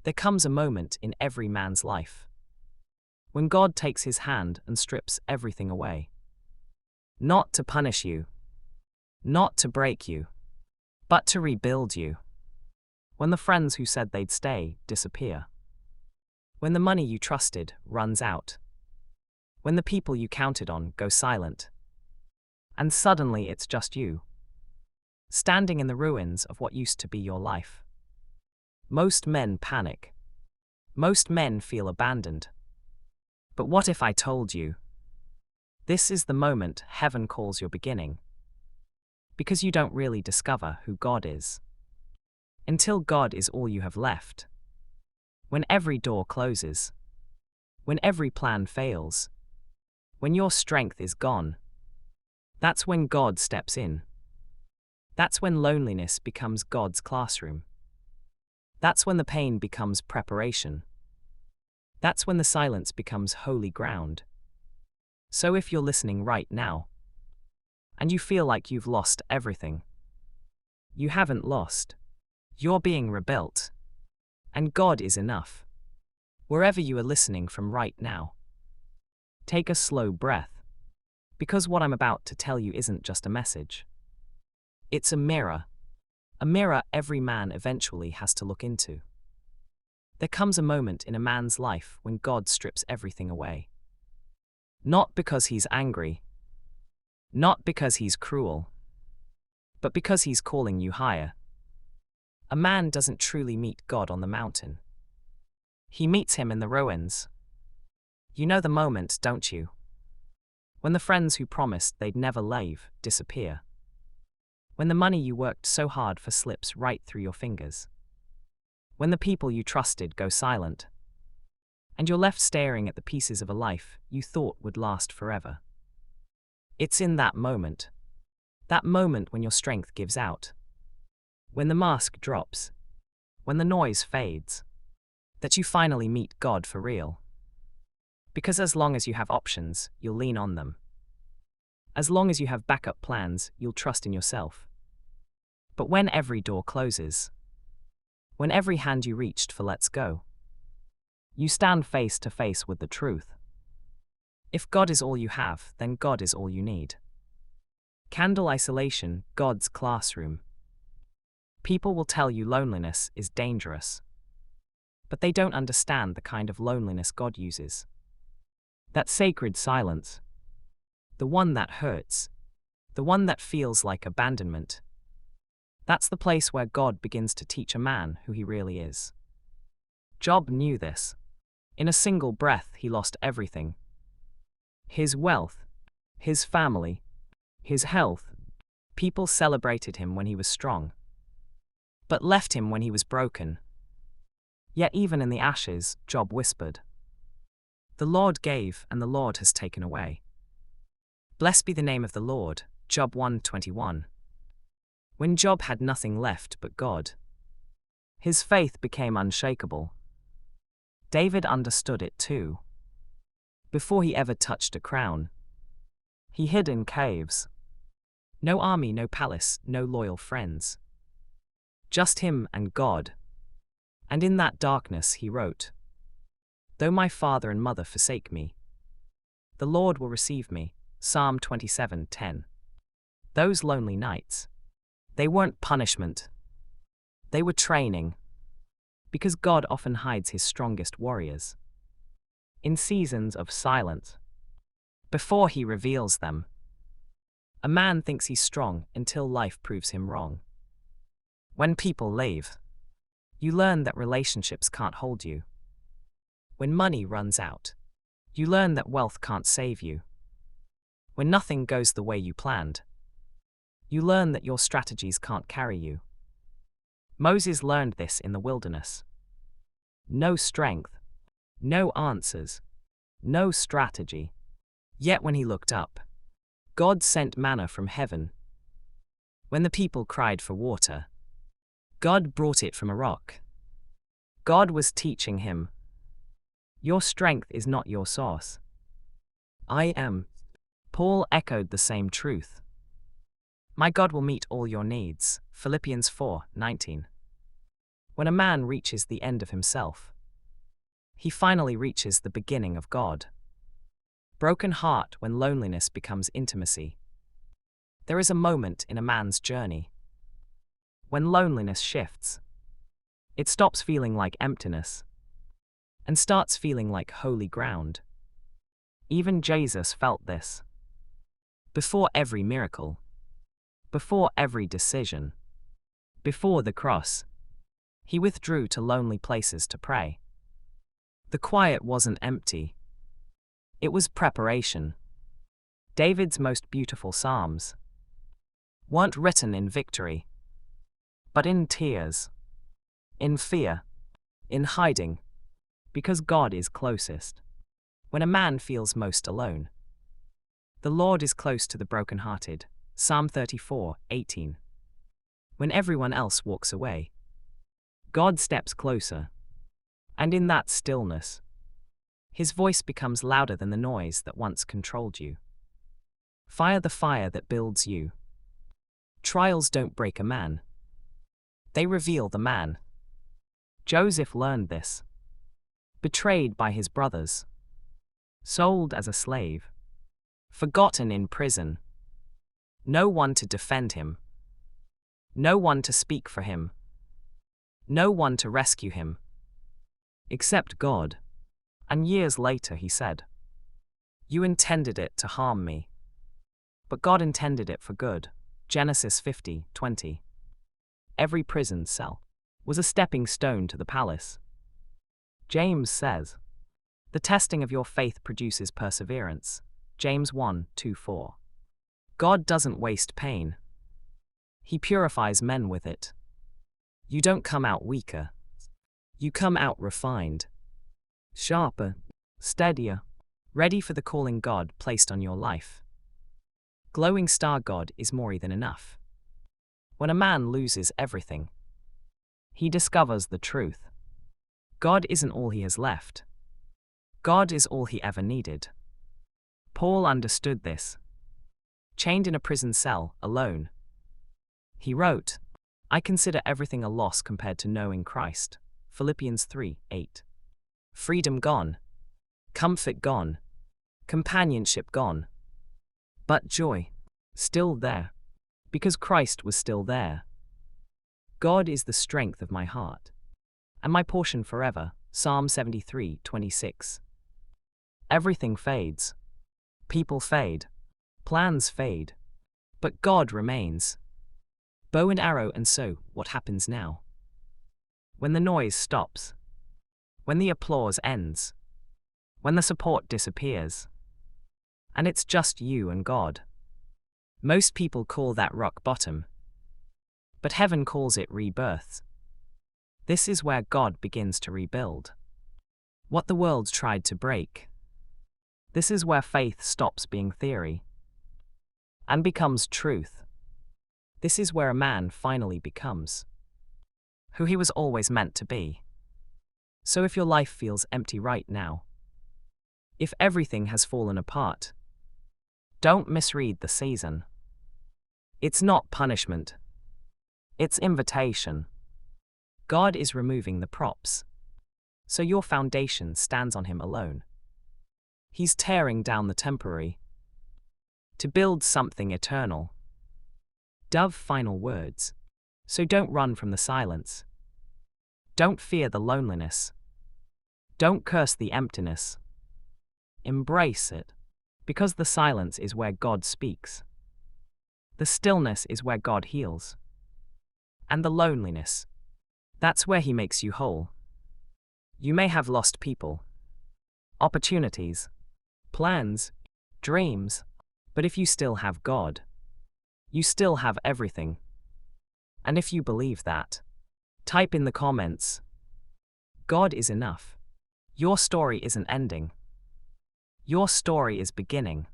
There comes a moment in every man's life when God takes his hand and strips everything away. Not to punish you, not to break you, but to rebuild you. When the friends who said they'd stay disappear. When the money you trusted runs out. When the people you counted on go silent. And suddenly it's just you, standing in the ruins of what used to be your life. Most men panic. Most men feel abandoned. But what if I told you? This is the moment heaven calls your beginning. Because you don't really discover who God is until God is all you have left. When every door closes. When every plan fails. When your strength is gone. That's when God steps in. That's when loneliness becomes God's classroom. That's when the pain becomes preparation. That's when the silence becomes holy ground. So if you're listening right now, and you feel like you've lost everything, you haven't lost. You're being rebuilt. And God is enough. Wherever you are listening from right now, take a slow breath. Because what I'm about to tell you isn't just a message. It's a mirror. A mirror every man eventually has to look into. There comes a moment in a man's life when God strips everything away. Not because he's angry. Not because he's cruel. But because he's calling you higher. A man doesn't truly meet God on the mountain. He meets him in the ruins. You know the moment, don't you? When the friends who promised they'd never leave disappear. When the money you worked so hard for slips right through your fingers. When the people you trusted go silent. And you're left staring at the pieces of a life you thought would last forever. It's in that moment when your strength gives out. When the mask drops. When the noise fades. That you finally meet God for real. Because as long as you have options, you'll lean on them. As long as you have backup plans, you'll trust in yourself. But when every door closes, when every hand you reached for lets go, you stand face to face with the truth. If God is all you have, then God is all you need. Candle isolation, God's classroom. People will tell you loneliness is dangerous. But they don't understand the kind of loneliness God uses. That sacred silence. The one that hurts. The one that feels like abandonment. That's the place where God begins to teach a man who he really is. Job knew this. In a single breath he lost everything. His wealth, his family, his health. People celebrated him when he was strong, but left him when he was broken. Yet even in the ashes, Job whispered, "The Lord gave, and the Lord has taken away. Blessed be the name of the Lord." Job 1:21. When Job had nothing left but God, his faith became unshakable. David understood it too. Before he ever touched a crown, he hid in caves. No army, no palace, no loyal friends. Just him and God. And in that darkness he wrote, "Though my father and mother forsake me, the Lord will receive me." Psalm 27:10. Those lonely nights, they weren't punishment. They were training. Because God often hides his strongest warriors in seasons of silence, before he reveals them. A man thinks he's strong until life proves him wrong. When people leave, you learn that relationships can't hold you. When money runs out, you learn that wealth can't save you. When nothing goes the way you planned, you learn that your strategies can't carry you. Moses learned this in the wilderness. No strength, no answers, no strategy. Yet when he looked up, God sent manna from heaven. When the people cried for water, God brought it from a rock. God was teaching him, your strength is not your source. I am. Paul echoed the same truth. My God will meet all your needs. Philippians 4:19. When a man reaches the end of himself, he finally reaches the beginning of God. Broken heart when loneliness becomes intimacy. There is a moment in a man's journey when loneliness shifts. It stops feeling like emptiness and starts feeling like holy ground. Even Jesus felt this. Before every miracle, before every decision, before the cross, he withdrew to lonely places to pray. The quiet wasn't empty. It was preparation. David's most beautiful psalms weren't written in victory, but in tears, in fear, in hiding, because God is closest when a man feels most alone. The Lord is close to the brokenhearted. Psalm 34:18. When everyone else walks away, God steps closer, and in that stillness, his voice becomes louder than the noise that once controlled you. Fire the fire that builds you. Trials don't break a man. They reveal the man. Joseph learned this. Betrayed by his brothers, sold as a slave, forgotten in prison. No one to defend him. No one to speak for him. No one to rescue him. Except God. And years later he said, "You intended it to harm me, but God intended it for good." Genesis 50:20. Every prison cell was a stepping stone to the palace. James says, "The testing of your faith produces perseverance." James 1:2-4. God doesn't waste pain. He purifies men with it. You don't come out weaker. You come out refined, sharper, steadier, ready for the calling God placed on your life. Glowing star God is more than enough. When a man loses everything, he discovers the truth. God isn't all he has left. God is all he ever needed. Paul understood this. Chained in a prison cell, alone, he wrote, "I consider everything a loss compared to knowing Christ." Philippians 3:8. Freedom gone. Comfort gone. Companionship gone. But joy, still there, because Christ was still there. God is the strength of my heart, and my portion forever. Psalm 73:26. Everything fades. People fade. Plans fade. But God remains. Bow and arrow, and so, what happens now? When the noise stops, when the applause ends, when the support disappears, and it's just you and God. Most people call that rock bottom, but heaven calls it rebirth. This is where God begins to rebuild what the world tried to break. This is where faith stops being theory and becomes truth. This is where a man finally becomes who he was always meant to be. So if your life feels empty right now, if everything has fallen apart, don't misread the season. It's not punishment. It's invitation. God is removing the props, so your foundation stands on him alone. He's tearing down the temporary to build something eternal. Dove final words. So don't run from the silence. Don't fear the loneliness. Don't curse the emptiness. Embrace it, because the silence is where God speaks. The stillness is where God heals. And the loneliness, that's where he makes you whole. You may have lost people, opportunities, plans, dreams, but if you still have God, you still have everything. And if you believe that, type in the comments, God is enough. Your story isn't ending. Your story is beginning.